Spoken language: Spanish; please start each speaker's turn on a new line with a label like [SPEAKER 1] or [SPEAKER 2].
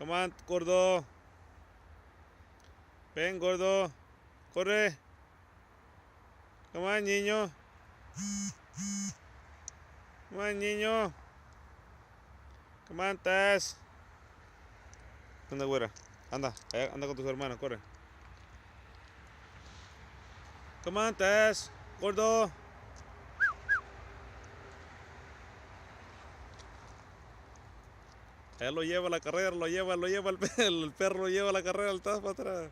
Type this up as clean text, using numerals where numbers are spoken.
[SPEAKER 1] Come on, gordo. Ven, gordo. Corre. Come on, niño. Come on, niño. Come on, Tess. Anda, güera. Anda, anda con tus hermanos, corre. Come on, Tess. Gordo. Él lo lleva a la carrera, lo lleva el perro lo lleva a la carrera, el Taz para atrás.